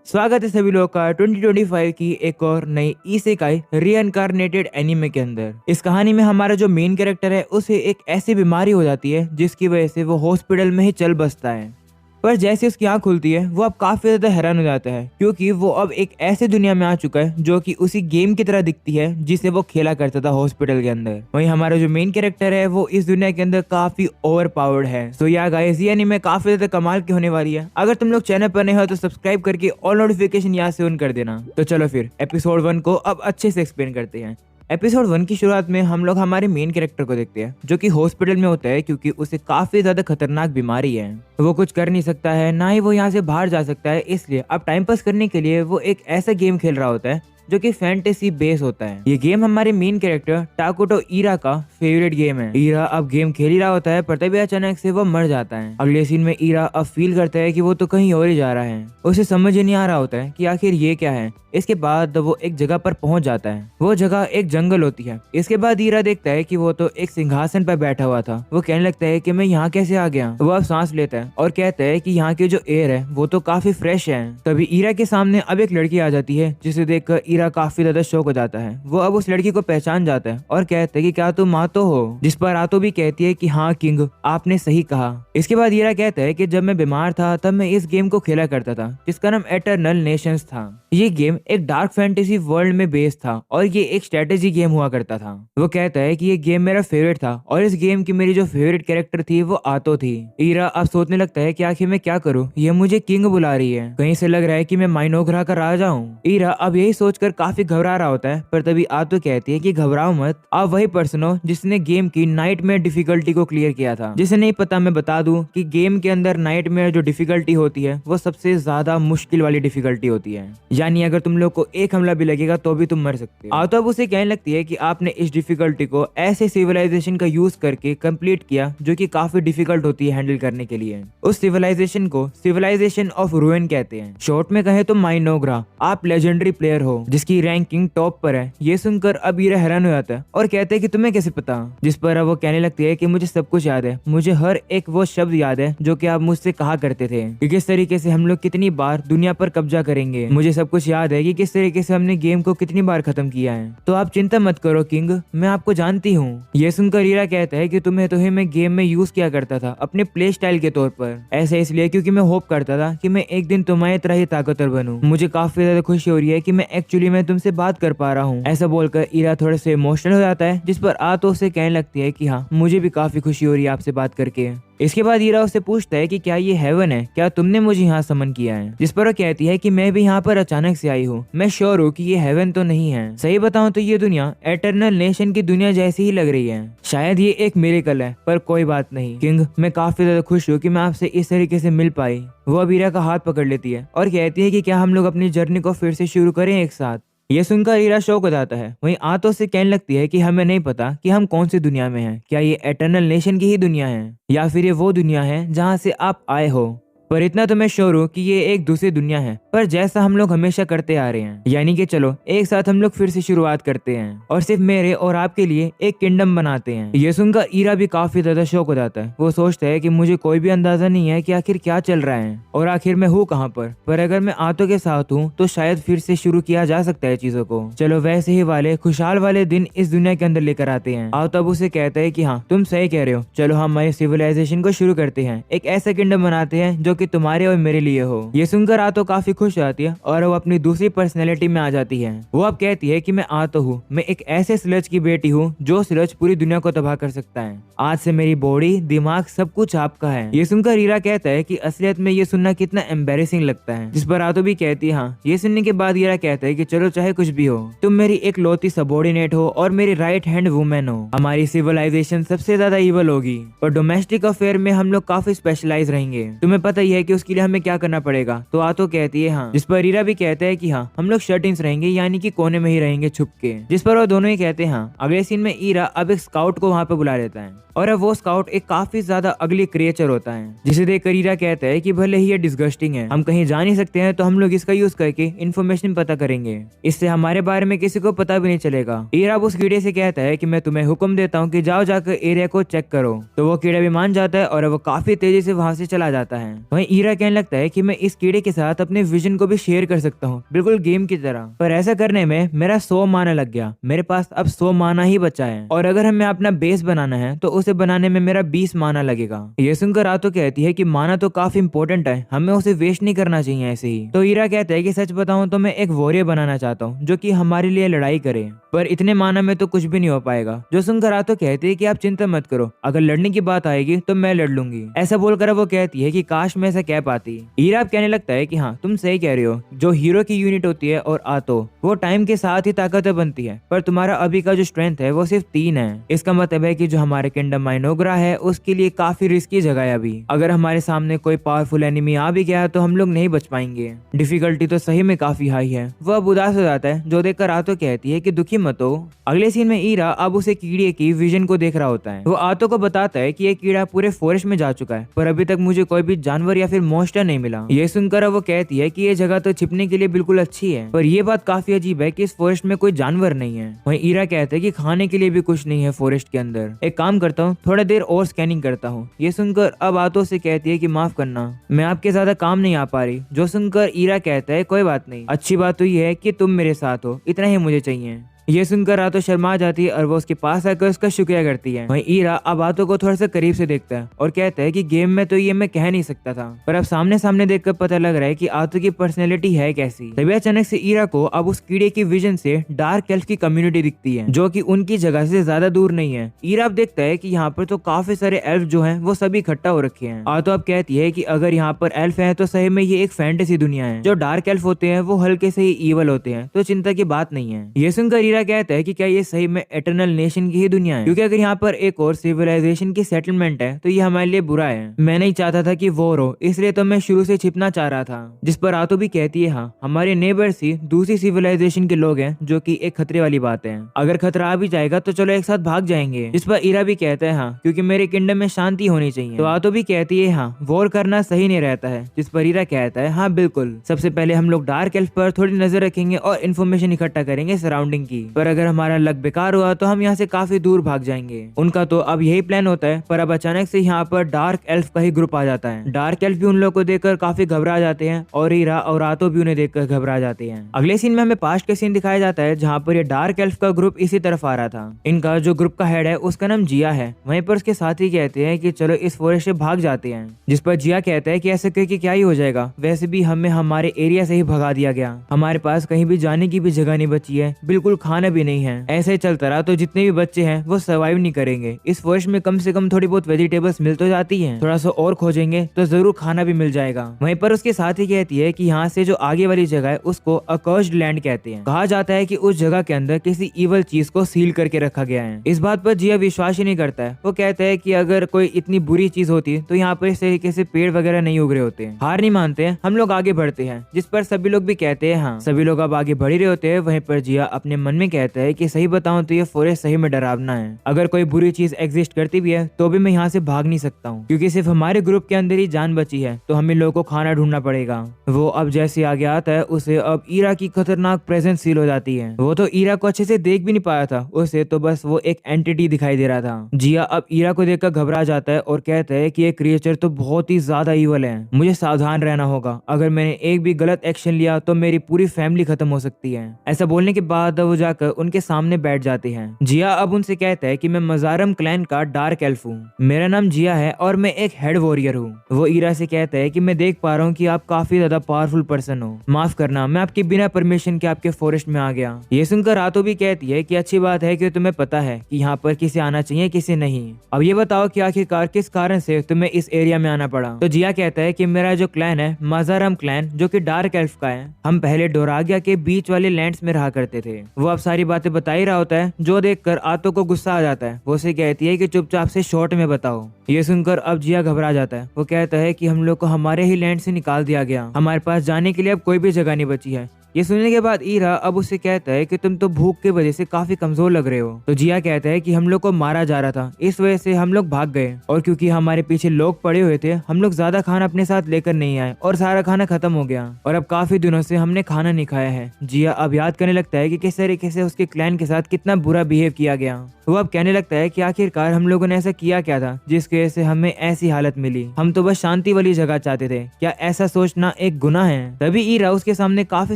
स्वागत है सभी लोगों का 2025 की एक और नई इसेकाई रीइंकार्नेटेड एनीमे के अंदर। इस कहानी में हमारा जो मेन कैरेक्टर है उसे एक ऐसी बीमारी हो जाती है जिसकी वजह से वो हॉस्पिटल में ही चल बसता है। पर जैसे उसकी आंख खुलती है वो अब काफी ज्यादा हैरान हो जाता है क्योंकि वो अब एक ऐसे दुनिया में आ चुका है जो कि उसी गेम की तरह दिखती है जिसे वो खेला करता था हॉस्पिटल के अंदर। वहीं हमारा जो मेन कैरेक्टर है वो इस दुनिया के अंदर काफी ओवर पावर्ड है। सो या गाइस ये एनीमे काफी ज्यादा कमाल की होने वाली है। अगर तुम लोग चैनल पर नए हो तो सब्सक्राइब करके ऑल नोटिफिकेशन यहाँ से ऑन कर देना। तो चलो फिर एपिसोड 1 को अब अच्छे से एक्सप्लेन करते हैं। एपिसोड 1 की शुरुआत में हम लोग हमारे मेन कैरेक्टर को देखते हैं जो कि हॉस्पिटल में होता है क्योंकि उसे काफी ज्यादा खतरनाक बीमारी है। वो कुछ कर नहीं सकता है, ना ही वो यहाँ से बाहर जा सकता है, इसलिए अब टाइम पास करने के लिए वो एक ऐसा गेम खेल रहा होता है जो कि फैंटेसी बेस होता है। ये गेम हमारे मेन कैरेक्टर टाकुटो ईरा का फेवरेट गेम है। ईरा अब गेम खेल ही रहा होता है पर तभी अचानक से वो मर जाता है। अगले सीन में ईरा अब फील करता है कि वो तो कहीं और ही जा रहा है। उसे समझ ही नहीं आ रहा होता है कि आखिर ये क्या है। इसके बाद वो एक जगह पर पहुंच जाता है। वो जगह एक जंगल होती है। इसके बाद ईरा देखता है कि वो तो एक सिंहासन पर बैठा हुआ था। वो कहने लगता है कि मैं यहाँ कैसे आ गया। वो अब सांस लेता है और कहता है कि यहाँ की जो एयर है वो तो काफी फ्रेश है। तभी ईरा के सामने अब एक लड़की आ जाती है जिसे देखकर ईरा काफी ज्यादा शॉक हो जाता है। वो अब उस लड़की को पहचान जाता है और कहता है कि क्या तुम आतो हो। जिस पर आतो भी कहती है कि हाँ किंग, आपने सही कहा। इसके बाद ईरा कहता है कि जब मैं बीमार था तब मैं इस गेम को खेला करता था जिसका नाम एटर्नल नेशंस था। ये गेम एक डार्क फैंटेसी वर्ल्ड में बेस्ड था और ये एक स्ट्रेटेजी गेम हुआ करता था। वो कहता है कि ये गेम मेरा फेवरेट था और इस गेम की मेरी जो फेवरेट कैरेक्टर थी वो आतो थी। ईरा अब सोचने लगता है कि आखिर मैं क्या करूं, ये मुझे किंग बुला रही है, कहीं से लग रहा है कि मैं माइनोग्रा का राजा हूँ। ईरा अब यही सोचकर काफी घबरा रहा होता है पर तभी आतो कहती है कि घबराओ मत, आप वही पर्सन हो जिसने गेम की नाइटमेयर डिफिकल्टी को क्लियर किया था। जिसे नहीं पता मैं बता दूं कि गेम के अंदर नाइटमेयर जो डिफिकल्टी होती है वो सबसे ज्यादा मुश्किल वाली डिफिकल्टी होती है, यानी अगर तुम लोग को एक हमला भी लगेगा तो भी तुम मर सकते हो। आतो अब उसे कहने लगती है कि आपने इस डिफिकल्टी को ऐसे सिविलाइजेशन का यूज करके कंप्लीट किया जो कि काफी डिफिकल्ट होती है हैंडल करने के लिए। उस सिविलाइजेशन को सिविलाइजेशन ऑफ रूइन कहते हैं। शॉर्ट में कहे तो माइनोग्रा। आप लेजेंडरी प्लेयर हो जिसकी रैंकिंग टॉप पर है। ये सुनकर अब ईरा हैरान हो जाता है और कहते हैं कि तुम्हें कैसे पता। जिस पर अब वो कहने लगती है कि मुझे सब कुछ याद है, मुझे हर एक वो शब्द याद है जो कि आप मुझसे कहा करते थे कि किस तरीके से हम लोग कितनी बार दुनिया पर कब्जा करेंगे। मुझे सब कुछ याद है कि किस तरीके से हमने गेम को कितनी बार खत्म किया है। तो आप चिंता मत करो किंग, मैं आपको जानती हूँ। ये सुनकर ईरा कहता है कि तुम्हें तो मैं गेम में यूज किया करता था अपने प्ले स्टाइल के तौर पर। ऐसा इसलिए क्योंकि मैं होप करता था कि मैं एक दिन तुम्हारी तरह ही ताकतवर बनूं। मुझे काफी ज्यादा खुशी हो रही है कि मैं एक्चुअली में तुमसे बात कर पा रहा हूँ। ऐसा बोलकर ईरा थोड़े से इमोशनल हो जाता है जिस पर आतो उसे कहने लगती है कि हाँ मुझे भी काफी खुशी हो रही है आपसे बात करके। इसके बाद ईरा उससे पूछता है कि क्या ये हेवन है, क्या तुमने मुझे यहाँ समन किया है। जिस पर वो कहती है कि मैं भी यहाँ पर अचानक से आई हूँ, मैं श्योर हूँ कि ये हेवन तो नहीं है। सही बताऊँ तो ये दुनिया एटर्नल नेशन की दुनिया जैसी ही लग रही है। शायद ये एक मिरेकल है पर कोई बात नहीं किंग, मैं काफी ज्यादा खुश हूँ कि मैं आपसे इस तरीके से मिल पाई। वो अब ईरा का हाथ पकड़ लेती है और कहती है कि क्या हम लोग अपनी जर्नी को फिर से शुरू करें एक साथ। ये सुनकर ईरा शौक हो जाता है। वहीं आतो से कहने लगती है कि हमें नहीं पता कि हम कौन सी दुनिया में हैं। क्या ये एटर्नल नेशन की ही दुनिया है या फिर ये वो दुनिया है जहाँ से आप आए हो। पर इतना तो मैं श्योर हूँ कि ये एक दूसरी दुनिया है पर जैसा हम लोग हमेशा करते आ रहे हैं, यानी कि चलो एक साथ हम लोग फिर से शुरुआत करते हैं और सिर्फ मेरे और आपके लिए एक किंगडम बनाते हैं। ये सुनकर ईरा भी काफी ज्यादा शौक हो जाता है। वो सोचता है कि मुझे कोई भी अंदाजा नहीं है कि आखिर क्या चल रहा है और आखिर मैं हूँ कहाँ पर अगर मैं आतो के साथ हूँ तो शायद फिर से शुरू किया जा सकता है चीजों को। चलो वैसे ही वाले खुशहाल वाले दिन इस दुनिया के अंदर लेकर आते हैं। आतो अब उसे कहता है कि हाँ तुम सही कह रहे हो, चलो हम हमारे सिविलाइजेशन को शुरू करते हैं, एक ऐसा किंगडम बनाते हैं जो कि तुम्हारे और मेरे लिए हो। ये सुनकर आतो काफी खुश हो जाती है और वो अपनी दूसरी पर्सनैलिटी में आ जाती है। वो अब कहती है कि मैं आतो हूँ, मैं एक ऐसे स्लज की बेटी हूँ जो स्लज पूरी दुनिया को तबाह कर सकता है। आज से मेरी बॉडी दिमाग सब कुछ आपका है। ये सुनकर ईरा कहता है कि असलियत में ये सुनना कितना एम्बेरेसिंग लगता है। जिस पर आतो भी कहती है हाँ। ये सुनने के बाद ईरा कहता है कि चलो चाहे कुछ भी हो, तुम मेरी एक लौती सबॉर्डिनेट हो और मेरी राइट हैंड वुमेन हो। हमारी सिविलाइजेशन सबसे ज्यादा इवल होगी और डोमेस्टिक अफेयर में हम लोग काफी स्पेशलाइज रहेंगे। तुम्हें पता ही है कि उसके लिए हमें क्या करना पड़ेगा। तो आतो कहती है हाँ। जिस पर ईरा भी कहता है कि हाँ हम लोग शर्टिंग्स रहेंगे, यानी कि कोने में ही रहेंगे छुप के। जिस पर वो दोनों ही कहते हैं हाँ। अगले सीन में ईरा अब एक स्काउट को वहाँ पे बुला लेता है और अब वो स्काउट एक काफी ज्यादा अगली क्रिएचर होता है जिसे देखकर ईरा कहता है कि भले ही ये डिस्गस्टिंग है, हम कहीं जा नहीं सकते हैं तो हम लोग इसका यूज करके इन्फॉर्मेशन पता करेंगे, इससे हमारे बारे में किसी को पता भी नहीं चलेगा। ईरा उस कीड़े से कहता है कि मैं तुम्हें हुक्म देता हूँ कि जाओ जाकर एरिया को चेक करो। तो वो कीड़ा भी मान जाता है और वो काफी तेजी से वहाँ से चला जाता है। वहीं वहीं ईरा कहने लगता है कि मैं इस कीड़े के साथ अपने विजन को भी शेयर कर सकता हूँ, बिल्कुल गेम की तरह। पर ऐसा करने में मेरा 100 माना लग गया, मेरे पास अब 100 माना ही बचा है, और अगर हमें अपना बेस बनाना है तो उसे बनाने में मेरा 20 माना लगेगा। ये सुनकर आतो कहती है कि माना तो काफी इंपॉर्टेंट है, हमें उसे वेस्ट नहीं करना चाहिए ऐसे ही। तो ईरा कहता है कि सच बताऊं तो मैं एक वॉरियर बनाना चाहता हूँ जो कि हमारे लिए लड़ाई करे, पर इतने माना में तो कुछ भी नहीं हो पाएगा। जो सुनकर आतो कहती है कि आप चिंता मत करो, अगर लड़ने की बात आएगी तो मैं लड़ लूंगी। ऐसा बोलकर वो कहती है कि काश मैं ऐसा कह पाती। ईरा कहने लगता है कि हाँ तुम सही कह रही हो, जो हीरो की यूनिट होती है और आतो वो टाइम के साथ ही ताकतवर बनती है, पर तुम्हारा अभी का जो स्ट्रेंथ है वो सिर्फ 3 है। इसका मतलब है कि जो हमारे किंगडम माइनोग्रा है उसके लिए काफी रिस्की जगह है अभी। अगर हमारे सामने कोई पावरफुल एनिमी आ भी गया तो हम लोग नहीं बच पाएंगे। डिफिकल्टी तो सही में काफी हाई है। वह अब उदास हो जाता है, जो देखकर आतो कहती है कि दुखी मत हो। अगले सीन में ईरा अब उसे कीड़े की विजन को देख रहा होता है। वो आतो को बताता है कि ये कीड़ा पूरे फॉरेस्ट में जा चुका है, पर अभी तक मुझे कोई भी जानवर या फिर मॉन्स्टर नहीं मिला। ये सुनकर वो कहती है कि ये जगह तो छिपने के लिए बिल्कुल अच्छी है, पर ये बात काफी अजीब है कि इस फॉरेस्ट में कोई जानवर नहीं है। वहीं ईरा कहते हैं कि खाने के लिए भी कुछ नहीं है फॉरेस्ट के अंदर। एक काम करता हूँ, थोड़ा देर और स्कैनिंग करता हूँ। ये सुनकर अब आतो से कहती है कि माफ करना, मैं आपके ज्यादा काम नहीं आ पा रही। जो सुनकर ईरा कहता है कोई बात नहीं, अच्छी बात तो ये है कि तुम मेरे साथ हो, इतना ही मुझे चाहिए। ये सुनकर आतो शर्मा जाती है और वो उसके पास आकर उसका शुक्रिया करती है। वहीं ईरा अब आतो को थोड़ा सा करीब से देखता है और कहता है कि गेम में तो ये मैं कह नहीं सकता था, पर अब सामने सामने देखकर पता लग रहा है कि आतो की पर्सनैलिटी है कैसी। तभी अचानक से ईरा को अब उस कीड़े की विजन से डार्क एल्फ की कम्युनिटी दिखती है, जो कि उनकी जगह से ज्यादा दूर नहीं है। ईरा अब देखता है कि यहाँ पर तो काफी सारे एल्फ जो हैं वो सभी इकट्ठा हो रखे हैं। आतो अब कहती है कि अगर यहाँ पर एल्फ है तो सही में ये एक फैंटेसी दुनिया है। जो डार्क एल्फ होते हैं वो हल्के से ही ईवल होते हैं, तो चिंता की बात नहीं है। ये सुनकर ईरा कहता है कि क्या ये सही में एटर्नल नेशन की ही दुनिया है, क्योंकि अगर यहाँ पर एक और सिविलाइजेशन की सेटलमेंट है तो ये हमारे लिए बुरा है। मैं नहीं चाहता था कि वॉर हो, इसलिए तो मैं शुरू से छिपना चाह रहा था। जिस पर आतो भी कहती है हाँ हमारे नेबर्स ही दूसरी सिविलाइजेशन के लोग हैं, जो कि एक खतरे वाली बात है। अगर खतरा आ भी जाएगा तो चलो एक साथ भाग जाएंगे। जिस पर ईरा भी कहता है हाँ क्योंकि मेरे किंगडम में शांति होनी चाहिए। तो आतो भी कहती है हाँ वॉर करना सही नहीं रहता है। जिस पर ईरा कहता है हाँ बिल्कुल, सबसे पहले हम लोग डार्क एल्फ पर थोड़ी नजर रखेंगे और इन्फॉर्मेशन इकट्ठा करेंगे सराउंडिंग की, पर अगर हमारा लक बेकार हुआ तो हम यहाँ से काफी दूर भाग जाएंगे। उनका तो अब यही प्लान होता है, पर अब अचानक से यहाँ पर डार्क एल्फ का ही ग्रुप आ जाता है। डार्क एल्फ भी उन लोगों को देखकर काफी घबरा जाते हैं और हीरा और आतो भी उन्हें देखकर घबरा जाते हैं। अगले सीन में हमें पास्ट का सीन दिखाया जाता है, जहाँ पर ये डार्क एल्फ का ग्रुप इसी तरफ आ रहा था। इनका जो ग्रुप का हेड है उसका नाम जिया है। वहीं पर उसके साथी कहते हैं कि चलो इस फॉरेस्ट से भाग जाते हैं। जिस पर जिया कहता है कि ऐसे करके क्या ही हो जाएगा, वैसे भी हमें हमारे एरिया से ही भगा दिया गया, हमारे पास कहीं भी जाने की भी जगह नहीं बची है, बिल्कुल खाना भी नहीं है। ऐसे चलता रहा तो जितने भी बच्चे हैं वो सर्वाइव नहीं करेंगे। इस फॉरेस्ट में कम से कम थोड़ी बहुत वेजिटेबल्स मिल तो जाती हैं, थोड़ा सा और खोजेंगे तो जरूर खाना भी मिल जाएगा। वहीं पर उसके साथ ही कहती है कि यहाँ से जो आगे वाली जगह है उसको अकर्स्ड लैंड कहते हैं। कहा जाता है कि उस जगह के अंदर किसी इवल चीज को सील करके रखा गया है। इस बात पर जिया विश्वास ही नहीं करता है। वो कहता है कि अगर कोई इतनी बुरी चीज होती तो यहाँ पर इस तरीके से पेड़ वगैरह नहीं उग रहे होते। हार नहीं मानते हैं, हम लोग आगे बढ़ते हैं। जिस पर सभी लोग भी कहते हैं हाँ। सभी लोग अब आगे बढ़ ही रहे होते हैं। वहीं पर जिया अपने मन में कहता है कि सही बताऊं तो ये फॉरेस्ट सही में डरावना है। अगर कोई बुरी चीज एग्जिस्ट करती भी है तो भी मैं यहाँ से भाग नहीं सकता हूँ, क्योंकि सिर्फ हमारे ग्रुप के अंदर ही जान बची है, तो हमें लोगों को खाना ढूंढना पड़ेगा। वो अब जैसे आगे आता है उसे अब ईरा की खतरनाक प्रेजेंस फील हो जाती है। वो तो ईरा को अच्छे से देख भी नहीं पाया था, उसे तो बस वो एक एंटिटी दिखाई दे रहा था। जिया अब ईरा को देखकर घबरा जाता है और कहता है कि ये क्रिएचर तो बहुत ही ज्यादा ईवल है, मुझे सावधान रहना होगा। अगर मैंने एक भी गलत एक्शन लिया तो मेरी पूरी फैमिली खत्म हो सकती है। ऐसा बोलने के बाद वो जाकर उनके सामने बैठ जाते हैं। जिया अब उनसे कहता है कि मैं मजारम क्लैन का डार्क एल्फ हूँ, मेरा नाम जिया है और मैं एक हेड वॉरियर हूँ। वो ईरा से कहता है कि मैं देख पा रहा हूँ कि आप काफी ज्यादा पावरफुल पर्सन हो, माफ करना मैं आपके बिना परमिशन के आपके फॉरेस्ट में आ गया। ये सुनकर आतो भी कहती है कि अच्छी बात है कि तुम्हें पता है कि यहाँ पर किसे आना चाहिए किसे नहीं। अब ये बताओ कि आखिरकार किस कारण से तुम्हें इस एरिया में आना पड़ा। तो जिया कहता है कि मेरा जो क्लैन है मजारम क्लैन, जो कि डार्क एल्फ का है, हम पहले डोरागिया के बीच वाले लैंड्स में रहा करते थे। वो अब सारी बातें बता ही रहा होता है, जो देखकर आतो को गुस्सा आ जाता है। वो उसे कहती है कि चुपचाप से शॉर्ट में बताओ। ये सुनकर अब जिया घबरा जाता है। वो कहता है कि हम लोग को हमारे ही लैंड से निकाल दिया गया, हमारे पास जाने के लिए अब कोई भी जगह नहीं बची है, ये सुनने के बाद ईरा अब उससे कहता है कि तुम तो भूख की वजह से काफी कमजोर लग रहे हो। तो जिया कहता है कि हम लोग को मारा जा रहा था, इस वजह से हम लोग भाग गए, और क्योंकि हमारे पीछे लोग पड़े हुए थे हम लोग ज्यादा खाना अपने साथ लेकर नहीं आए और सारा खाना खत्म हो गया, और अब काफी दिनों से हमने खाना नहीं खाया है। जिया अब याद करने लगता है कि किस तरीके से उसके क्लैन के साथ कितना बुरा बिहेव किया गया। वो अब कहने लगता है कि आखिरकार हम लोगों ने ऐसा किया क्या था जिसकी वजह से हमें ऐसी हालत मिली। हम तो बस शांति वाली जगह चाहते थे, क्या ऐसा सोचना एक गुनाह है? तभी ईरा उसके सामने काफी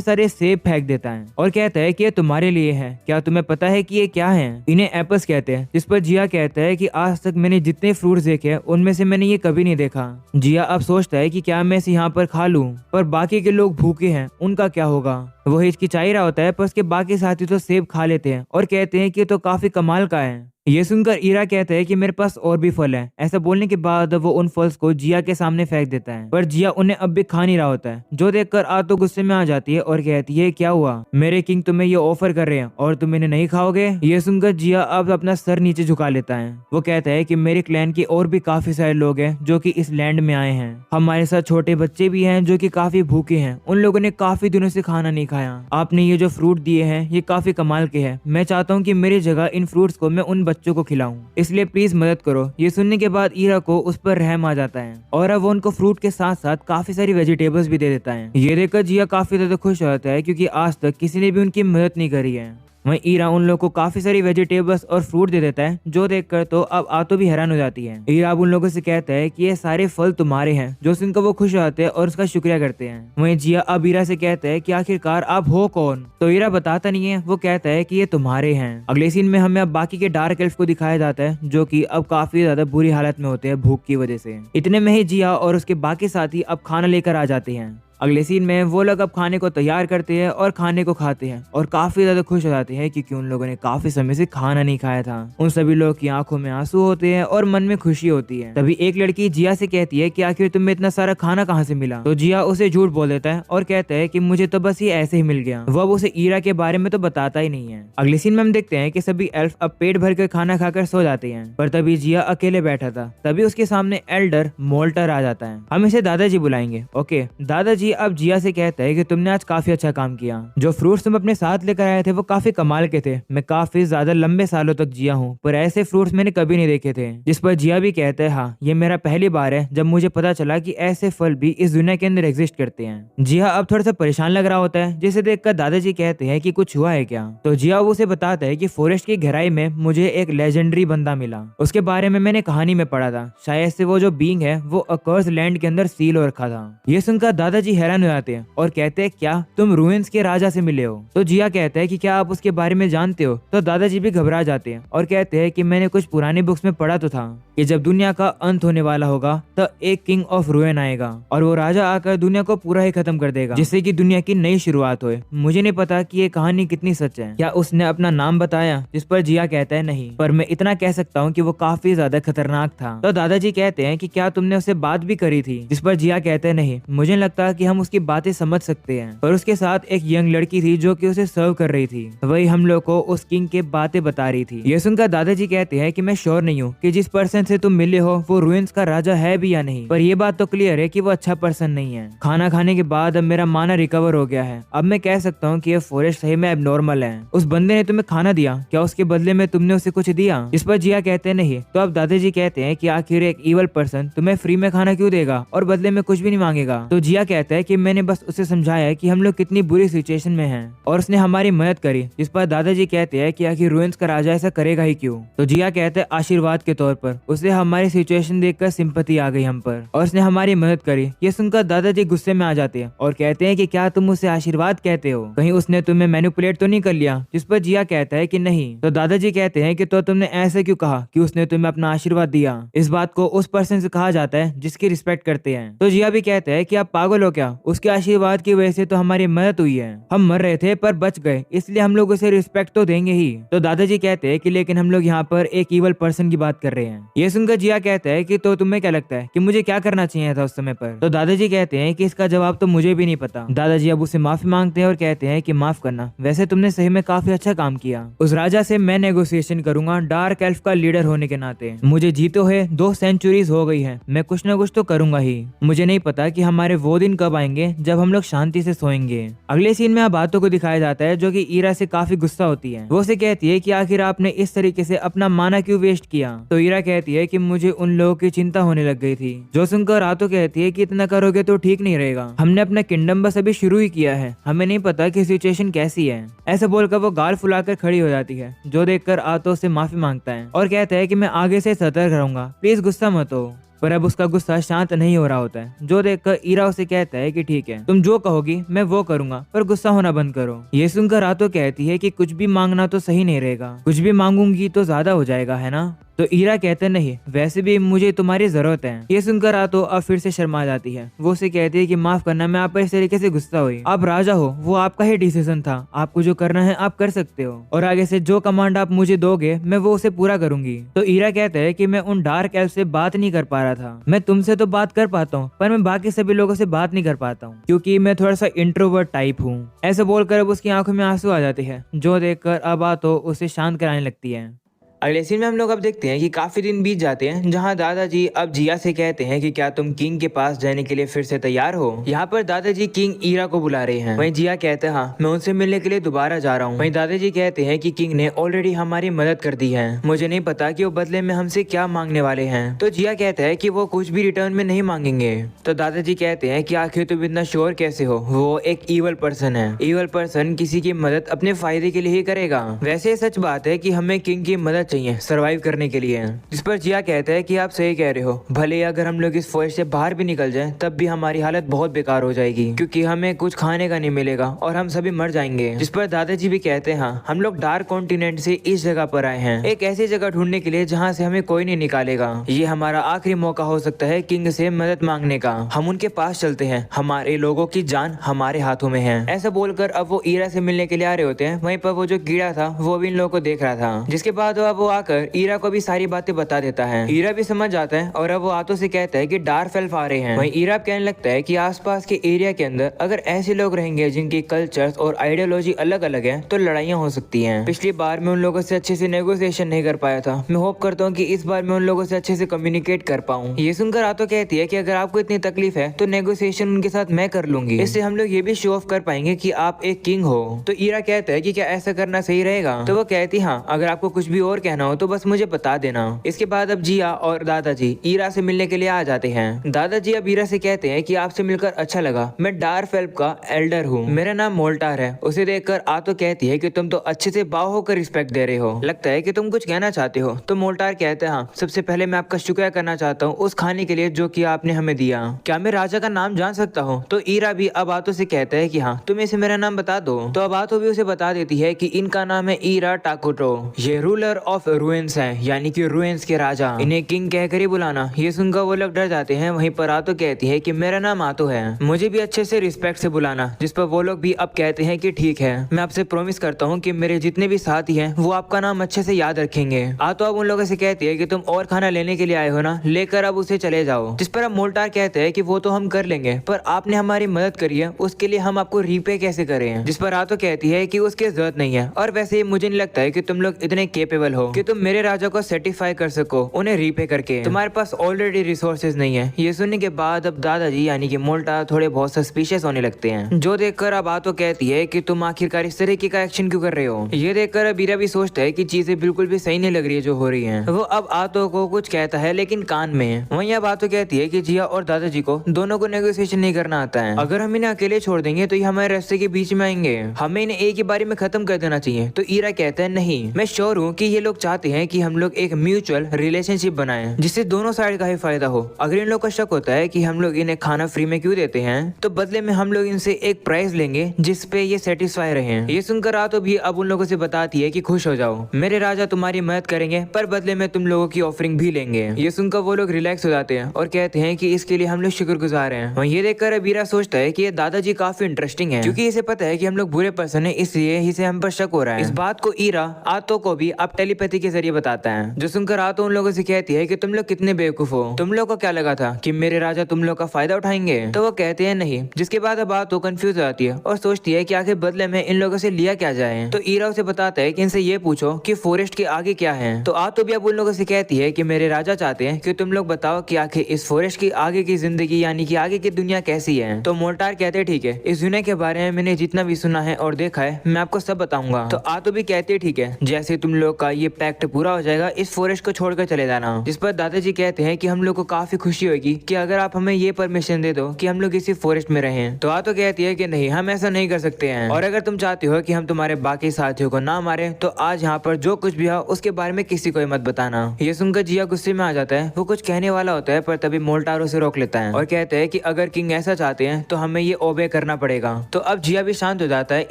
सारे सेब फेंक देता है और कहता है कि ये तुम्हारे लिए है, क्या तुम्हें पता है कि ये क्या है? इन्हें एप्पल्स कहते हैं। जिस पर जिया कहता है कि आज तक मैंने जितने फ्रूट्स देखे उनमें से मैंने ये कभी नहीं देखा। जिया अब सोचता है कि क्या मैं इसे यहाँ पर खा लूं, पर बाकी के लोग भूखे हैं, उनका क्या होगा? वो हिचकिचाई रहा होता है, पर उसके बाकी साथी तो सेब खा लेते हैं और कहते हैं कि तो काफी कमाल का है। ये सुनकर ईरा कहता है कि मेरे पास और भी फल है। ऐसा बोलने के बाद वो उन फल्स को जिया के सामने फेंक देता है, पर जिया उन्हें अब भी खा नहीं रहा होता है, जो देखकर आ तो गुस्से में आ जाती है और कहती है क्या हुआ, मेरे किंग तुम्हें ये ऑफर कर रहे हैं और तुम इन्हें नहीं खाओगे? ये सुनकर जिया अब अपना सर नीचे झुका लेता है। वो कहता है कि मेरे क्लैन के और भी काफी सारे लोग हैं जो कि इस लैंड में आए हैं, हमारे साथ छोटे बच्चे भी हैं जो कि काफी भूखे हैं, उन लोगों ने काफी दिनों से खाना नहीं खाया। आपने ये जो फ्रूट दिए हैं ये काफी कमाल के हैं, मैं चाहता हूँ कि मेरी जगह इन फ्रूट्स को मैं उन बच्चों को खिलाऊं, इसलिए प्लीज मदद करो। ये सुनने के बाद ईरा को उस पर रहम आ जाता है और अब वो उनको फ्रूट के साथ साथ काफी सारी वेजिटेबल्स भी दे देता है। ये देखकर जिया काफी ज्यादा खुश हो जाता है क्योंकि आज तक किसी ने भी उनकी मदद नहीं करी है। वहीं ईरा उन लोगों को काफी सारी वेजिटेबल्स और फ्रूट दे देता है, जो देखकर तो अब आतो भी हैरान हो जाती है। ईरा अब उन लोगों से कहता है कि ये सारे फल तुम्हारे हैं, जो सुनकर वो खुश हो जाते हैं और उसका शुक्रिया करते हैं। वहीं जिया अब ईरा से कहता है कि आखिरकार आप हो कौन? तो ईरा बताता नहीं है, वो कहता है कि ये तुम्हारे हैं। अगले सीन में हमें अब बाकी के डार्क एल्फ को दिखाया जाता है, जो कि अब काफी ज्यादा बुरी हालत में होते हैं भूख की वजह से। इतने में ही जिया और उसके बाकी साथी अब खाना लेकर आ जाते हैं। अगले सीन में वो लोग अब खाने को तैयार करते हैं और खाने को खाते हैं और काफी ज्यादा खुश हो जाते हैं क्योंकि उन लोगों ने काफी समय से खाना नहीं खाया था। उन सभी लोगों की आंखों में आंसू होते हैं और मन में खुशी होती है। तभी एक लड़की जिया से कहती है कि आखिर तुम्हें इतना सारा खाना कहाँ से मिला? तो जिया उसे झूठ बोल देता है और कहता है कि मुझे तो बस ये ऐसे ही मिल गया। वो अब उसे ईरा के बारे में तो बताता ही नहीं है। अगले सीन में हम देखते हैं कि सभी एल्फ अब पेट भर कर खाना खाकर सो जाते हैं, पर तभी जिया अकेले बैठा था। तभी उसके सामने एल्डर मोल्टर आ जाता है। हम इसे दादाजी बुलाएंगे, ओके? दादाजी अब जिया से कहता है कि तुमने आज काफी अच्छा काम किया, जो फ्रूट्स तुम अपने साथ लेकर आए थे वो काफी कमाल के थे। मैं काफी ज्यादा लंबे सालों तक जिया हूँ, पर ऐसे फ्रूट्स मैंने कभी नहीं देखे थे। जिस पर जिया भी कहता है हाँ, ये मेरा पहली बार है जब मुझे पता चला कि ऐसे फल भी इस दुनिया के अंदर एग्जिस्ट करते हैं। जिया अब थोड़ा सा परेशान लग रहा होता है, जिसे देखकर दादाजी कहते हैं कि कुछ हुआ है क्या? तो जिया उसे बताता है कि फॉरेस्ट की गहराई में मुझे एक लेजेंडरी बंदा मिला, उसके बारे में मैंने कहानी में पढ़ा था, शायद से वो जो बीइंग है वो अकर्स लैंड के अंदर सील हो रखा था। ये सुनकर दादाजी हैरान हो जाते हैं और कहते हैं क्या तुम रूइंस के राजा से मिले हो? तो जिया कहता है कि क्या आप उसके बारे में जानते हो? तो दादाजी भी घबरा जाते हैं और कहते हैं कि मैंने कुछ पुरानी बुक्स में पढ़ा तो था कि जब दुनिया का अंत होने वाला होगा तो एक किंग ऑफ रूइन आएगा और वो राजा आकर दुनिया को पूरा ही खत्म कर देगा, जिससे कि दुनिया की नई शुरुआत होए। मुझे नहीं पता कि ये कहानी कितनी सच है। क्या उसने अपना नाम बताया? जिस पर जिया कहता है नहीं, पर मैं इतना कह सकता हूँ कि वो काफी ज्यादा खतरनाक था। तो दादाजी कहते हैं कि क्या तुमने उससे बात भी करी थी? जिस पर जिया कहते हैं नहीं, मुझे लगता कि हम उसकी बातें समझ सकते हैं। पर उसके साथ एक यंग लड़की थी जो कि उसे सर्व कर रही थी, वही हम लोग को उस किंग के बातें बता रही थी। ये सुनकर दादाजी कहते हैं कि मैं श्योर नहीं हूँ कि जिस पर्सन से तुम मिले हो वो रूइंस का राजा है भी या नहीं, पर ये बात तो क्लियर है कि वो अच्छा पर्सन नहीं है। खाना खाने के बाद अब मेरा माना रिकवर हो गया है, अब मैं कह सकता हूँ कि ये फॉरेस्ट सही में एबनॉर्मल है। उस बंदे ने तुम्हें खाना दिया, क्या उसके बदले में तुमने उसे कुछ दिया? इस पर जिया कहते हैं नहीं। तो अब दादाजी कहते हैं कि आखिर एक इवल पर्सन तुम्हें फ्री में खाना क्यों देगा और बदले में कुछ भी नहीं मांगेगा? तो जिया कहता है कि मैंने बस उसे समझाया कि हम लोग कितनी बुरी सिचुएशन में हैं और उसने हमारी मदद करी। जिस पर दादाजी कहते हैं कि आखिर रूइंस का राजा ऐसा करेगा ही क्यों? तो जिया कहते हैं आशीर्वाद के तौर पर उसे हमारी सिचुएशन देखकर सिंपैथी आ गई हम पर और उसने हमारी मदद करी। ये सुनकर दादाजी गुस्से में आ जाते हैं और कहते हैं कि क्या तुम उसे आशीर्वाद कहते हो? कहीं उसने तुम्हें मैनिपुलेट तो नहीं कर लिया? जिस पर जिया कहता है कि नहीं। तो दादाजी कहते हैं कि तो तुमने ऐसे क्यों कहा कि उसने तुम्हें अपना आशीर्वाद दिया? इस बात को उस पर्सन से कहा जाता है जिसकी रिस्पेक्ट करते हैं। तो जिया भी कहते हैं कि आप पागल हो क्या? उसके आशीर्वाद की वजह से तो हमारी मदद हुई है, हम मर रहे थे पर बच गए, इसलिए हम लोग उसे रिस्पेक्ट तो देंगे ही। तो दादाजी कहते हैं कि लेकिन हम लोग यहाँ पर एक इवल पर्सन की बात कर रहे हैं। ये सुनकर जिया कहता है कि तो तुम्हें क्या लगता है कि मुझे क्या करना चाहिए था उस समय पर? तो दादाजी कहते हैं कि इसका जवाब तो मुझे भी नहीं पता। दादाजी अब उसे माफी मांगते हैं और कहते हैं कि माफ करना, वैसे तुमने सही में काफी अच्छा काम किया। उस राजा से मैं नेगोशिएशन करूंगा डार्क एल्फ का लीडर होने के नाते। मुझे जीते हुए 2 सेंचुरीज हो गई है, मैं कुछ न कुछ तो करूंगा ही। मुझे नहीं पता कि हमारे वो दिन कब पाएंगे जब हम लोग शांति से सोएंगे। अगले सीन में अब आतो को दिखाया जाता है जो कि ईरा से काफी गुस्सा होती है। वो उसे कहती है कि आखिर आपने इस तरीके से अपना माना क्यों वेस्ट किया। तो ईरा कहती है कि मुझे उन लोगों की चिंता होने लग गई थी। जो सुनकर आतो कहती है कि इतना करोगे तो ठीक नहीं रहेगा, हमने अपना किंगडम बस अभी शुरू ही किया है, हमें नहीं पता कि सिचुएशन कैसी है। ऐसा बोलकर वो गाल फुलाकर खड़ी हो जाती है। जो देखकर आतो से माफी मांगता है और कहता है कि मैं आगे से सतर्क रहूंगा, प्लीज गुस्सा मत हो। पर अब उसका गुस्सा शांत नहीं हो रहा होता है। जो देखकर ईरा उसे कहता है कि ठीक है, तुम जो कहोगी मैं वो करूंगा, पर गुस्सा होना बंद करो। ये सुनकर आतो कहती है कि कुछ भी मांगना तो सही नहीं रहेगा, कुछ भी मांगूंगी तो ज्यादा हो जाएगा, है ना। तो ईरा कहते नहीं, वैसे भी मुझे तुम्हारी जरूरत है। ये सुनकर आतो अब फिर से शर्मा जाती है। वो उसे कहती है कि माफ करना, मैं आप पर इस तरीके से गुस्सा हुई। आप राजा हो, वो आपका ही डिसीजन था, आपको जो करना है आप कर सकते हो, और आगे से जो कमांड आप मुझे दोगे मैं वो उसे पूरा करूंगी। तो ईरा कहता है कि मैं उन डार्क एल्फ से बात नहीं कर पा रहा था, मैं तुमसे तो बात कर पाता हूँ पर मैं बाकी सभी लोगों से बात नहीं कर पाता हूँ, क्योंकि मैं थोड़ा सा इंट्रोवर्ट टाइप हूँ। ऐसा बोलकर अब उसकी आंखों में आंसू आ जाते हैं। जो देखकर अब आतो उसे शांत कराने लगती है। अगले सीन में हम लोग अब देखते हैं कि काफी दिन बीत जाते हैं, जहां दादाजी अब जिया से कहते हैं कि क्या तुम किंग के पास जाने के लिए फिर से तैयार हो। यहाँ पर दादाजी किंग ईरा को बुला रहे हैं। वहीं जिया कहते हैं हाँ, मैं उनसे मिलने के लिए दोबारा जा रहा हूँ। वहीं दादाजी कहते हैं कि किंग ने ऑलरेडी हमारी मदद कर दी है, मुझे नहीं पता कि वो बदले में हमसे क्या मांगने वाले हैं। तो जिया कहता है कि वो कुछ भी रिटर्न में नहीं मांगेंगे। तो दादाजी कहते हैं कि आखिर तुम इतना श्योर कैसे हो, वो एक ईवल पर्सन है, ईवल पर्सन किसी की मदद अपने फायदे के लिए ही करेगा। वैसे सच बात है कि हमें किंग की मदद चाहिए सरवाइव करने के लिए। जिस पर जिया कहता है कि आप सही कह रहे हो, भले अगर हम लोग इस फॉरेस्ट से बाहर भी निकल जाएं तब भी हमारी हालत बहुत बेकार हो जाएगी, क्योंकि हमें कुछ खाने का नहीं मिलेगा और हम सभी मर जाएंगे। जिस पर दादाजी भी कहते हैं हाँ, हम लोग डार्क कॉन्टिनेंट से इस जगह पर आए हैं, एक ऐसी जगह ढूंढने के लिए जहाँ से हमें कोई नहीं निकालेगा। ये हमारा आखिरी मौका हो सकता है किंग से मदद मांगने का। हम उनके पास चलते हैं, हमारे लोगों की जान हमारे हाथों में है। ऐसा बोलकर अब वो ईरा से मिलने के लिए आ रहे होते हैं। वहीं पर वो जो कीड़ा था वो भी इन लोगों को देख रहा था, जिसके बाद अब वो आकर ईरा को भी सारी बातें बता देता है। ईरा भी समझ जाता है और अब वो आतो से कहता है कि डार्क एल्फ आ रहे हैं। वहीं ईरा कहने लगता है कि आसपास के एरिया के अंदर अगर ऐसे लोग रहेंगे जिनकी कल्चर्स और आइडियोलॉजी अलग अलग है तो लड़ाइयाँ हो सकती हैं। पिछली बार मैं उन लोगों से अच्छे से नेगोशिएशन नहीं कर पाया था, मैं होप करता हूँ कि इस बार मैं उन लोगों से अच्छे से कम्युनिकेट कर पाऊँ। ये सुनकर आतो कहती है कि अगर आपको इतनी तकलीफ है तो नेगोशिएशन उनके साथ मैं कर लूंगी, इससे हम लोग ये भी शो ऑफ कर पाएंगे कि आप एक किंग हो। तो ईरा कहता है कि क्या ऐसा करना सही रहेगा। तो वो कहती हाँ, अगर आपको कुछ भी और कहना हो तो बस मुझे बता देना। इसके बाद अब जिया और दादाजी ईरा से मिलने के लिए आ जाते हैं। दादाजी अब ईरा से कहते हैं कि आपसे मिलकर अच्छा लगा, मैं डार्क एल्फ का एल्डर हूँ, मेरा नाम मोल्टार है। उसे देखकर आतो कहती है कि तुम तो अच्छे से बाव होकर रिस्पेक्ट दे रहे हो, लगता है कि तुम कुछ कहना चाहते हो। तो मोल्टार कहते हैं हाँ, सबसे पहले मैं आपका शुक्रिया करना चाहता हूँ उस खाने के लिए जो कि आपने हमें दिया। क्या मैं राजा का नाम जान सकता हूँ। तो ईरा भी अब आतो से कहता है कि हाँ, तुम इसे मेरा नाम बता दो। तो अब आतो भी उसे बता देती है कि इनका नाम है ईरा टाकुटो, ये रूलर ऑफ रुइंस है, यानी कि रुइंस के राजा, इन्हें किंग कहकर ही बुलाना। ये सुनकर वो लोग डर जाते हैं। वहीं पर आतो कहती है कि मेरा नाम आतो है, मुझे भी अच्छे से रिस्पेक्ट से बुलाना। जिस पर वो लोग भी अब कहते हैं कि ठीक है, मैं आपसे प्रॉमिस करता हूँ कि मेरे जितने भी साथी हैं वो आपका नाम अच्छे से याद रखेंगे। आतो अब उन लोगों से कहती है कि तुम और खाना लेने के लिए आए हो ना, लेकर अब उसे चले जाओ। जिस पर अब मोल्टार कहते हैं कि वो तो हम कर लेंगे, पर आपने हमारी मदद करी है, उसके लिए हम आपको रीपे कैसे करें। जिस पर आतो कहती है कि उसकी जरूरत नहीं है, और वैसे मुझे नहीं लगता है कि तुम लोग इतने केपेबल हो कि तुम मेरे राजा को सेटिस्फाई कर सको उन्हें रीपे करके, तुम्हारे पास ऑलरेडी रिसोर्सेज नहीं है। ये सुनने के बाद अब दादाजी यानी कि मोल्टार थोड़े बहुत सस्पिशियस होने लगते हैं, जो देखकर अब आतो कहती है कि तुम आखिरकार इस तरीके का एक्शन क्यों कर रहे हो। ये देखकर अब ईरा भी सोचता है कि चीजें बिल्कुल भी सही नहीं लग रही है जो हो रही है। वो अब आतो को कुछ कहता है लेकिन कान में। वहीं अब आतो कहती है कि जिया और दादाजी को दोनों को नेगोशिएशन नहीं करना आता है, अगर हम इन्हें अकेले छोड़ देंगे तो ये हमारे रास्ते के बीच में आएंगे, हमें इन्हें एक ही बारी में खत्म कर देना चाहिए। तो ईरा कहता है नहीं, मैं श्योर हूँ कि ये लोग चाहते हैं कि हम लोग एक म्यूचुअल रिलेशनशिप बनाएं जिससे दोनों साइड का ही फायदा हो। अगर इन लोग का शक होता है कि हम लोग इन्हें खाना फ्री में क्यों देते हैं, तो बदले में हम लोग इनसे एक प्राइस लेंगे जिसपे ये सेटिस्फाई रहे। ये सुनकर आतो भी अब उन लोगों से बताती है कि खुश हो जाओ, मेरे राजा तुम्हारी मदद करेंगे पर बदले में तुम लोगों की ऑफरिंग भी लेंगे। ये सुनकर वो लोग रिलैक्स हो जाते हैं और कहते हैं कि इसके लिए हम लोग शुक्रगुजार हैं। वहीं ये देखकर अब ईरा सोचता है कि ये दादाजी काफी इंटरेस्टिंग है, क्योंकि इसे पता है कि हम लोग बुरे पर्सन है, इसलिए इसे हम पर शक हो रहा है। इस बात को ईरा आतो को भी अब टेलीपैथी टेलीपैथी के जरिए बताता है, जो सुनकर आ तो उन लोगों से कहती है कि तुम लोग कितने बेवकूफ हो, तुम लोग को क्या लगा था कि मेरे राजा तुम लोग का फायदा उठाएंगे। तो वो कहते हैं नहीं। जिसके बाद अब बात तो कंफ्यूज हो जाती है और सोचती है कि आखिर बदले में इन लोगों से लिया क्या जाए। तो ईरा उसे बताता है कि इनसे ये पूछो कि फॉरेस्ट के आगे क्या है। तो आ तो भी अब उन लोगों से कहती है कि मेरे राजा चाहते हैं कि तुम लोग बताओ कि आखिर इस फॉरेस्ट की आगे की जिंदगी यानी कि आगे की दुनिया कैसी है। तो मोल्टार कहते हैं ठीक है, इस दुनिया के बारे में मैंने जितना भी सुना है और देखा है मैं आपको सब बताऊंगा। तो आ तो भी कहते हैं ठीक है, जैसे तुम लोग का ये पैक्ट पूरा हो जाएगा इस फॉरेस्ट को छोड़कर चले जाना। जिस पर दादाजी कहते हैं कि हम लोग को काफी खुशी होगी कि अगर आप हमें ये परमिशन दे दो कि हम लोग इसी फॉरेस्ट में रहें। तो आ तो कहती है कि नहीं, हम ऐसा नहीं कर सकते हैं, और अगर तुम चाहते हो कि हम तुम्हारे बाकी साथियों को ना मारे तो आज यहाँ पर जो कुछ भी हो उसके बारे में किसी को मत बताना। ये सुनकर जिया गुस्से में आ जाता है। वो कुछ कहने वाला होता है पर तभी मोल्टार उसे रोक लेता है और कहते हैं कि अगर किंग ऐसा चाहते हैं तो हमें ये ओबे करना पड़ेगा। तो अब जिया भी शांत हो जाता है।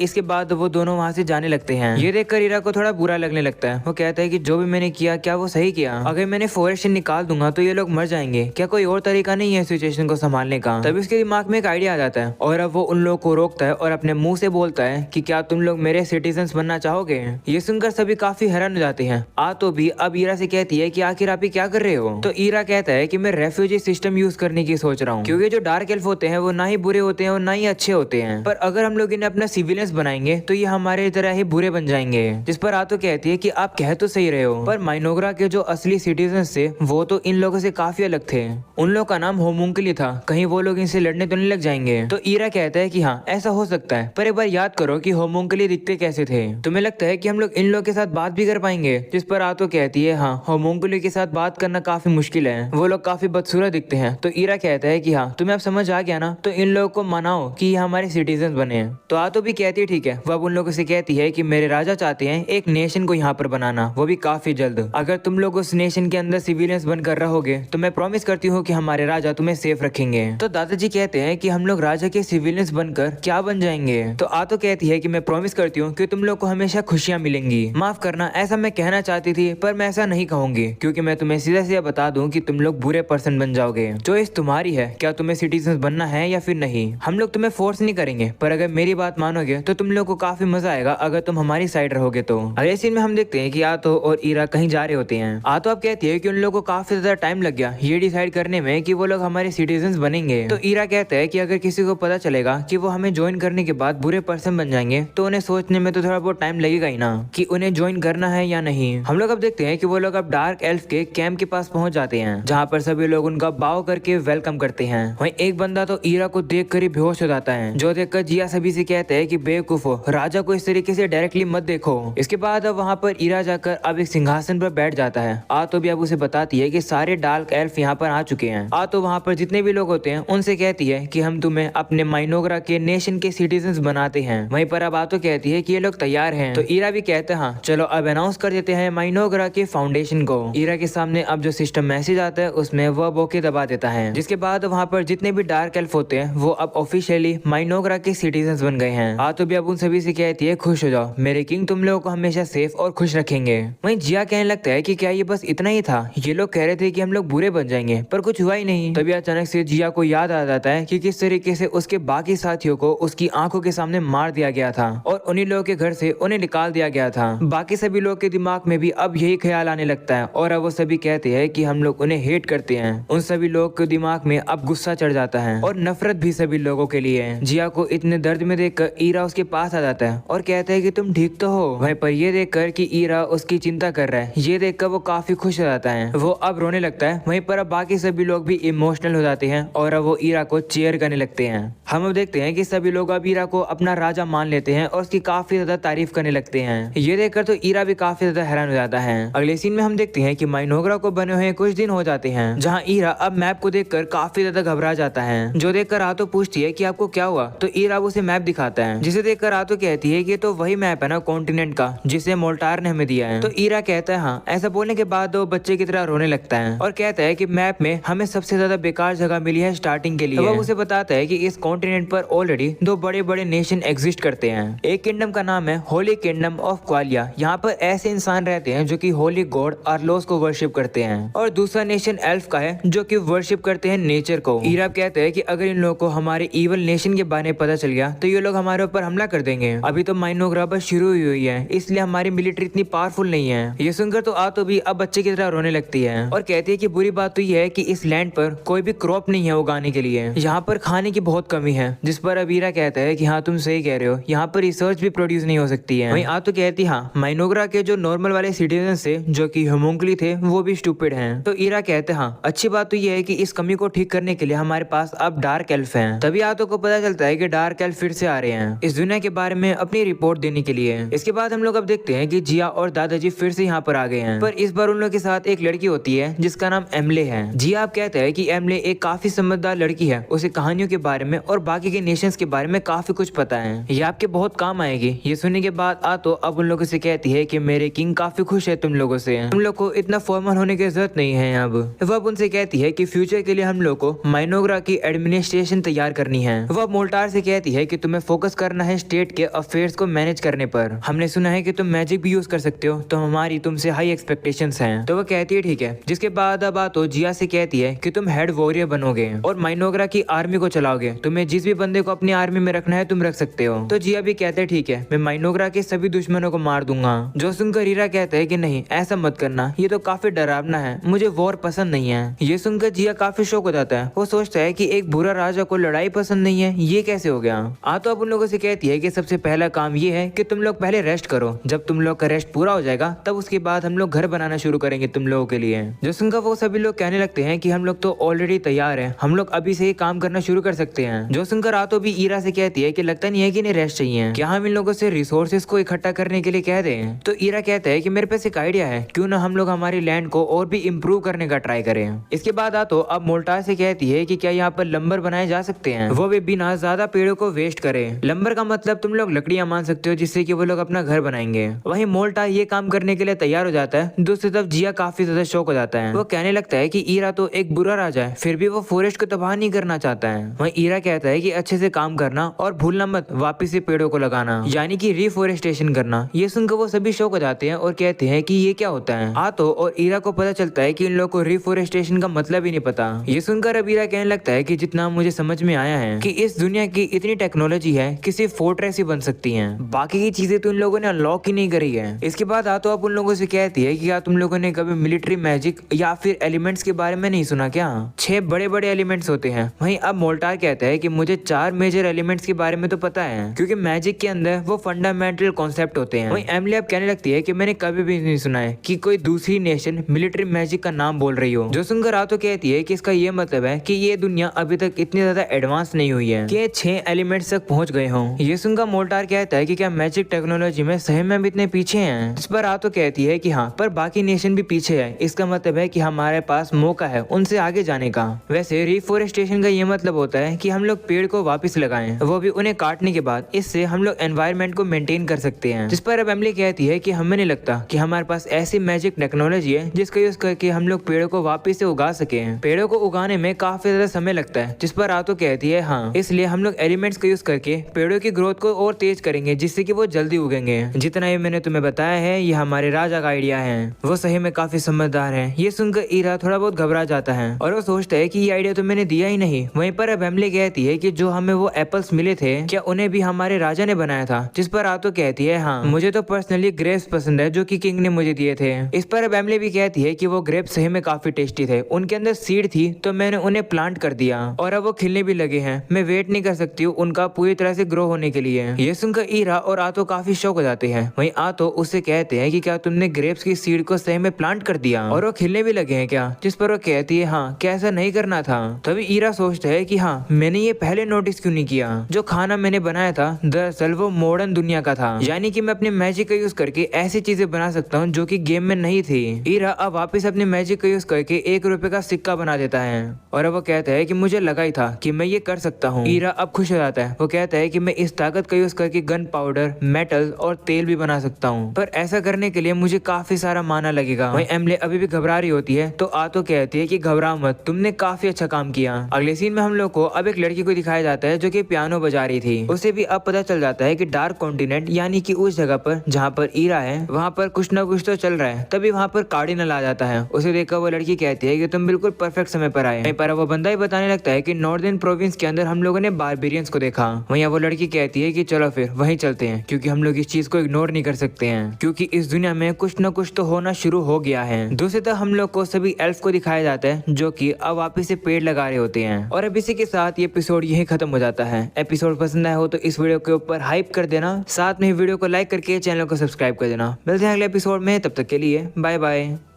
इसके बाद वो दोनों वहाँ से जाने लगते हैं। ये देखकर ईरा को थोड़ा बुरा लगने लगता है। वो कहता है कि जो भी मैंने किया क्या वो सही किया? अगर मैंने फॉरेस्ट से निकाल दूंगा तो ये लोग मर जाएंगे, क्या कोई और तरीका नहीं है सिचुएशन को संभालने का? तभी उसके दिमाग में एक आइडिया आ जाता है और अब वो उन लोगों को रोकता है और अपने मुंह से बोलता है कि क्या तुम लोग मेरे सिटीजन बनना चाहोगे? ये सुनकर सभी काफी हैरान हो जाते हैं। आ तो भी अब ईरा से कहती है कि आखिर आप क्या कर रहे हो? तो ईरा कहता है कि मैं रेफ्यूजी सिस्टम यूज करने की सोच रहा हूँ, क्योंकि जो डार्क एल्फ होते हैं वो ना ही बुरे होते हैं और ना ही अच्छे होते हैं, पर अगर हम लोग इन्हें अपना सिविलियंस बनाएंगे तो ये हमारे तरह ही बुरे बन जाएंगे। जिस पर आ तो कहती है कि आप कह तो सही रहे हो, पर माइनोग्रा के जो असली सिटीजन थे वो तो इन लोगों से काफी अलग थे। उन लोग का नाम होमुंकली था, कहीं वो लोग इनसे लड़ने तो नहीं लग जाएंगे? तो ईरा कहता है कि हाँ ऐसा हो सकता है, पर एक बार याद करो कि होमुंकली दिखते कैसे थे। तुम्हें लगता है कि हम लोग इन लोग के साथ बात भी कर पाएंगे? जिस पर आ तो कहती है हाँ, होमुंकली के साथ बात करना काफी मुश्किल है, वो लोग काफी बदसूरत दिखते हैं। तो ईरा कहता है कि हाँ तुम्हें अब समझ आ गया ना, तो इन लोगों को मनाओ कि ये हमारे सिटीजन बने। तो आ तो भी कहती है ठीक है। वो अब उन लोगों से कहती है कि मेरे राजा चाहते हैं एक नेशन को यहाँ पर बनाना, वो भी काफी जल्द। अगर तुम लोग उस नेशन के अंदर सिविलियंस बनकर रहोगे तो मैं प्रॉमिस करती हूँ कि हमारे राजा तुम्हें सेफ रखेंगे। तो दादाजी कहते हैं कि हम लोग राजा के सिविलियंस बनकर क्या बन जाएंगे? तो आ तो कहती है कि मैं प्रॉमिस करती हूँ कि तुम लोग को हमेशा खुशियाँ मिलेंगी। माफ करना, ऐसा मैं कहना चाहती थी पर मैं ऐसा नहीं कहूंगी, क्योंकि मैं तुम्हें सीधा सीधा बता दूं कि तुम लोग बुरे पर्सन बन जाओगे। चॉइस तुम्हारी है, क्या तुम्हें सिटीजन बनना है या फिर नहीं। हम लोग तुम्हें फोर्स नहीं करेंगे, पर अगर मेरी बात मानोगे तो तुम लोग को काफी मजा आएगा अगर तुम हमारी साइड रहोगे। तो अगले सीन में हम देखते हैं कि आतो और ईरा कहीं जा रहे होते हैं। आतो अब कहती है कि उन लोगों को काफी ज्यादा टाइम लग गया ये डिसाइड करने में कि वो लोग हमारे सिटीजन बनेंगे। तो ईरा कहता है कि अगर किसी को पता चलेगा कि वो हमें ज्वाइन करने के बाद बुरे पर्सन बन जाएंगे तो उन्हें सोचने में तो थोड़ा बहुत टाइम लगेगा ही ना कि उन्हें ज्वाइन करना है या नहीं। हम लोग अब देखते हैं कि वो लोग अब डार्क एल्फ के कैंप के पास पहुंच जाते हैं, जहाँ पर सभी लोग उनका बाव करके वेलकम करते हैं। वहीं एक बंदा तो ईरा को देख कर ही बेहोश हो जाता है, जो देखकर जिया सभी से कहते हैं कि बेवकूफ हो, राजा को इस तरीके से डायरेक्टली मत देखो। इसके बाद अब वहाँ पर ईरा जाकर अब एक सिंहासन पर बैठ जाता है। आ तो भी अब उसे बताती है कि सारे डार्क एल्फ यहाँ पर आ चुके हैं। आ तो वहाँ पर जितने भी लोग होते हैं उनसे कहती है कि हम तुम्हें अपने माइनोग्रा के नेशन के सिटीजन बनाते हैं। वहीं पर अब आ तो कहती है कि ये लोग तैयार हैं। तो ईरा भी कहते हैं हाँ चलो अब अनाउंस कर देते हैं माइनोग्रा के फाउंडेशन को। ईरा के सामने अब जो सिस्टम मैसेज आता है उसमें वह ओके दबा देता है। जिसके बाद वहाँ पर जितने भी डार्क एल्फ होते हैं वो अब ऑफिशियली माइनोग्रा के सिटीजन बन गए हैं। आ तो भी अब उन सभी से कहती है खुश हो जाओ, मेरे किंग तुम लोगों को हमेशा सेफ और खुश रखेंगे। वहीं जिया कहने लगता है कि क्या ये बस इतना ही था? ये लोग कह रहे थे कि हम लोग बुरे बन जाएंगे पर कुछ हुआ ही नहीं। तभी अचानक से जिया को याद आ जाता है कि किस तरीके से उसके बाकी साथियों को उसकी आंखों के सामने मार दिया गया था और उन्हीं लोगों के घर से उन्हें निकाल दिया गया था। बाकी सभी लोग के दिमाग में भी अब यही ख्याल आने लगता है और अब वो सभी कहते हैं कि हम लोग उन्हें हेट करते हैं। उन सभी लोगों के दिमाग में अब गुस्सा चढ़ जाता है और नफरत भी सभी लोगों के लिए। जिया को इतने दर्द में देखकर ईरा उसके पास आ जाता है और कहता है कि तुम ठीक तो हो? वहीं पर ये देखकर कि ईरा उसकी चिंता कर रहा है, ये देखकर वो काफी खुश हो जाता है। वो अब रोने लगता है। वहीं पर अब बाकी सभी लोग भी इमोशनल हो जाते हैं और अब वो ईरा को चीयर करने लगते हैं। हम अब देखते हैं कि सभी लोग अब ईरा को अपना राजा मान लेते हैं और उसकी काफी ज्यादा तारीफ करने लगते हैं। ये देखकर तो ईरा भी काफी ज्यादा हैरान हो जाता है। अगले सीन में हम देखते हैं कि माइनोग्रा को बने हुए कुछ दिन हो जाते हैं, जहाँ ईरा अब मैप को देखकर काफी ज्यादा घबरा जाता है। जो देखकर आतो पूछती है कि आपको क्या हुआ? तो ईरा उसे मैप दिखाता है, जिसे देखकर आतो कहती है कि तो वही मैप है ना कॉन्टिनेंट का जिसे मोल्टार ने हमें दिया है। तो ईरा कहता है हाँ। ऐसा बोलने के बाद वो बच्चे की तरह रोने लगता है और कहता है कि मैप में हमें सबसे ज्यादा बेकार जगह मिली है स्टार्टिंग के लिए। वो उसे बताता है कि इस कॉन्टिनेंट पर ऑलरेडी दो बड़े बड़े नेशन एग्जिस्ट करते हैं। एक किंगडम का नाम है होली किंगडम ऑफ क्वालिया, यहाँ पर ऐसे इंसान रहते हैं जो कि होली गॉड आर्लोस को वर्शिप करते हैं, और दूसरा नेशन एल्फ का है जो कि वर्शिप करते हैं नेचर को। ईरा कहते हैं कि अगर इन लोगों को हमारे इवल नेशन के बारे में पता चल गया तो ये लोग हमारे ऊपर हमला कर देंगे। अभी तो माइनोग्रा बस शुरू हुई है, इसलिए हमारी मिलिट्री इतनी पावरफुल पावरफुल नहीं है। ये सुनकर तो आतो भी अब बच्चे की तरह रोने लगती है और कहती है कि बुरी बात तो ये है कि इस लैंड पर कोई भी क्रॉप नहीं है उगाने के लिए, यहाँ पर खाने की बहुत कमी है। जिस पर अब ईरा कहता है कि हाँ तुम सही कह रहे हो, यहाँ पर रिसर्च भी प्रोड्यूस नहीं हो सकती है। वहीं आतो कहती हाँ माइनोग्रा के जो नॉर्मल वाले सिटीजन थे जो कि होमुंकली थे वो भी स्टूपिड हैं। तो ईरा कहते हैं हाँ अच्छी बात तो ये है कि इस कमी को ठीक करने के लिए हमारे पास अब डार्क एल्फ हैं। तभी आतो को पता चलता है कि डार्क एल्फ फिर से आ रहे हैं इस दुनिया के बारे में अपनी रिपोर्ट देने के लिए। इसके बाद हम लोग अब देखते हैं कि जिया और दादाजी फिर से यहाँ पर आ गए हैं, पर इस बार उन लोगों के साथ एक लड़की होती है जिसका नाम एमले है। जिया आप कहते हैं कि एमले एक काफी समझदार लड़की है, उसे कहानियों के बारे में और बाकी के नेशंस के बारे में काफी कुछ पता है, ये आपके बहुत काम आएगी। ये सुनने के बाद आतो अब उन लोगों से कहती है कि मेरे किंग काफी खुश है तुम लोगों से, तुम लोग को इतना फॉर्मल होने की जरूरत नहीं है। अब वो अब उनसे कहती है कि फ्यूचर के लिए हम लोग को माइनोग्रा की एडमिनिस्ट्रेशन तैयार करनी है। वो मोल्टार से कहती है कि तुम्हें फोकस करना है स्टेट के अफेयर्स को मैनेज करने पर। हमने सुना है कि तुम मैजिक भी यूज कर सकते हो, तो हमारी तुमसे हाई एक्सपेक्टेशंस हैं। तो वो कहती है ठीक है। जिसके बाद अब आतो जिया से कहती है कि तुम हेड वॉरियर बनोगे और माइनोग्रा की आर्मी को चलाओगे, तुम्हें जिस भी बंदे को अपनी आर्मी में रखना है तुम रख सकते हो। तो जिया भी कहते हैं ठीक है, मैं माइनोग्रा के सभी दुश्मनों को मार दूंगा। जो सुनकर ईरा कहते हैं कि नहीं ऐसा मत करना, ये तो काफी डरावना है, मुझे वॉर पसंद नहीं है। ये सुनकर जिया काफी शौक हो जाता है, वो सोचता है कि एक बुरा राजा को लड़ाई पसंद नहीं है, ये कैसे हो गया। आतो अब उन लोगों से कहती है कि सबसे पहला काम ये है कि तुम लोग पहले रेस्ट करो, जब तुम लोग का रेस्ट पूरा हो जाएगा तब उसके बाद हम लोग घर बनाना शुरू करेंगे तुम लोगों के लिए। जो सुनकर वो सभी लोग कहने लगते हैं कि हम लोग तो ऑलरेडी तैयार हैं, हम लोग अभी से ही काम करना शुरू कर सकते हैं। जो सुनकर आतो भी ईरा से कहती है कि लगता नहीं है कि इन्हें रेस्ट चाहिए, क्या हम इन लोगों से रिसोर्सेज को इकट्ठा करने के लिए कह दें। तो ईरा कहता है कि मेरे पास एक आइडिया है, क्यों ना हम लोग हमारी लैंड को और भी इम्प्रूव करने का ट्राई करें। इसके बाद आतो अब मोल्टार से कहती है कि क्या यहाँ पर लंबर बनाए जा सकते हैं, वो भी बिना ज्यादा पेड़ों को वेस्ट करे। लंबर का मतलब तुम लोग लकड़ियां मान सकते हो जिससे कि वो लोग अपना घर बनाएंगे। वहीं मोल्टार ये काम करने के लिए तैयार हो जाता है। दूसरी तरफ जिया काफी ज्यादा शौक हो जाता है, वो कहने लगता है कि ईरा तो एक बुरा राजा है, फिर भी वो फॉरेस्ट को तबाह नहीं करना चाहता है। वहीं ईरा कहता है कि अच्छे से काम करना और भूलना मत वापिस से पेड़ों को लगाना, यानी कि रिफोरेस्टेशन करना। ये सुनकर वो सभी शौक हो जाते हैं और कहते हैं कि ये क्या होता है। आतो और ईरा को पता चलता है कि इन लोगों को रिफोरेस्टेशन का मतलब ही नहीं पता। ये सुनकर अब ईरा कहने लगता है कि जितना मुझे समझ में आया है कि इस दुनिया की इतनी टेक्नोलॉजी है कि सिर्फ फोर्ट्रेस ही बन सकती है, बाकी की चीजें तो इन लोगों ने अनलॉक ही नहीं करी है। इसके बाद आतो अब उन लोगों से कहती है कि क्या तुम लोगों ने कभी मिलिट्री मैजिक या फिर एलिमेंट्स के बारे में नहीं सुना क्या? 6 बड़े बड़े एलिमेंट्स होते हैं। वहीं अब मोल्टार कहता है कि मुझे 4 मेजर एलिमेंट्स के बारे में तो पता है, क्योंकि मैजिक के अंदर वो फंडामेंटल कॉन्सेप्ट होते हैं। वहीं एमिली अब कहने लगती है कि मैंने कभी भी नहीं सुना है कि कोई दूसरी नेशन मिलिट्री मैजिक का नाम बोल रही हो। जो सुनकर आतो कहती है कि इसका ये मतलब है कि ये दुनिया अभी तक इतनी ज्यादा एडवांस नहीं हुई है कि 6 एलिमेंट्स तक पहुंच गए हों। ये सुनकर मोल्टार कहता है कि क्या मैजिक टेक्नोलॉजी में सही में भी इतने पीछे हैं? इस पर आतो कहती है कि हाँ, पर बाकी नेशन भी पीछे है, इसका मतलब है कि हमारे पास मौका है उनसे आगे जाने का। वैसे रिफोरेस्टेशन का ये मतलब होता है कि हम लोग पेड़ को वापस लगाएं, वो भी उन्हें काटने के बाद। इससे हम लोग एनवायरनमेंट को मेंटेन कर सकते हैं। जिस पर अब एमिली कहती है कि हमें नहीं लगता कि हमारे पास ऐसी मैजिक टेक्नोलॉजी है जिसका यूज करके हम लोग पेड़ों को वापस से उगा सके। पेड़ों को उगाने में काफी ज्यादा समय लगता है। जिस पर आतो कहती है हाँ, इसलिए हम लोग एलिमेंट्स का यूज करके पेड़ों की ग्रोथ को और तेज करेंगे जिससे कि वो जल्दी उगेंगे। जितना ये मैंने तुम्हें बताया है ये हमारे राजा का आइडिया है, वो सही में काफी समझदार है। ये सुनकर ईरा थोड़ा बहुत घबरा जाता है और वो सोचता है कि ये आइडिया तो मैंने दिया ही नहीं। वहीं पर अब एमिली कहती है कि जो हमें वो एप्पल्स मिले थे क्या उन्हें भी हमारे राजा ने बनाया था? जिस पर आतो कहती है हाँ, मुझे तो पर्सनली ग्रेप्स पसंद है जो कि किंग ने मुझे दिए थे। इस पर अब एमिली भी कहती है कि वो ग्रेप्स सही में काफी टेस्टी थे, उनके अंदर सीड थी तो मैंने उन्हें प्लांट कर दिया और अब वो खिलने भी लगे हैं। मैं वेट नहीं कर सकती हूँ उनका पूरी तरह से ग्रो होने के लिए। ये सुनकर ईरा और आतो काफी शौक हो जाते हैं। वहीं आतो उससे कहते हैं कि क्या तुमने ग्रेप्स की सीड को सही में प्लांट कर दिया और वो खिलने भी लगे हैं क्या? जिस पर वो कहती है हाँ, क्या ऐसा नहीं करना था? तभी ईरा सोचता है कि हाँ, मैंने ये पहले नोटिस क्यों नहीं किया। जो खाना मैंने बनाया था दरअसल वो मॉडर्न दुनिया का था, यानी कि मैं अपने मैजिक का यूज करके ऐसी चीजें बना सकता हूँ जो कि गेम में नहीं थी। ईरा अब वापस अपने मैजिक का यूज करके 1 रुपए का सिक्का बना देता है और अब वो कहता है कि मुझे लगा ही था कि मैं ये कर सकता हूँ। ईरा अब खुश हो जाता है, वो कहता है कि मैं इस ताकत का यूज करके गन पाउडर, मेटल और तेल भी बना सकता हूँ, पर ऐसा करने के लिए मुझे काफी सारा माना लगेगा। वहीं एमिली अभी भी घबरा रही होती है तो आतो कहती है कि घबरा मत, तुमने काफी अच्छा काम किया। अगले सीन में हम लोग को अब एक लड़की को दिखाया जाता है जो कि पियानो बजा रही थी। उसे भी अब पता चल जाता है कि डार्क कॉन्टिनेंट यानी कि उस जगह पर जहाँ पर ईरा है वहाँ पर कुछ ना कुछ तो चल रहा है। तभी वहाँ पर कार्डिनल आ जाता है। उसे देखकर वो लड़की कहती है कि तुम बिल्कुल परफेक्ट समय पर आए। पर वो बंदा ही बताने लगता है कि नॉर्दर्न प्रोविंस के अंदर हम लोगों ने बारबेरियंस को देखा। वहीं वो लड़की कहती है कि चलो फिर वहीं चलते हैं, क्योंकि हम लोग इस चीज को इग्नोर नहीं कर सकते हैं, क्योंकि कि इस दुनिया में कुछ न कुछ तो होना शुरू हो गया है। दूसरी तरफ हम लोग को सभी एल्फ को दिखाया जाता है जो कि अब वापिस से पेड़ लगा रहे होते हैं। और अब इसी के साथ ये एपिसोड यही खत्म हो जाता है। एपिसोड पसंद आया हो तो इस वीडियो के ऊपर हाइप कर देना, साथ में वीडियो को लाइक करके चैनल को सब्सक्राइब कर देना। मिलते हैं अगले एपिसोड में, तब तक के लिए बाय बाय।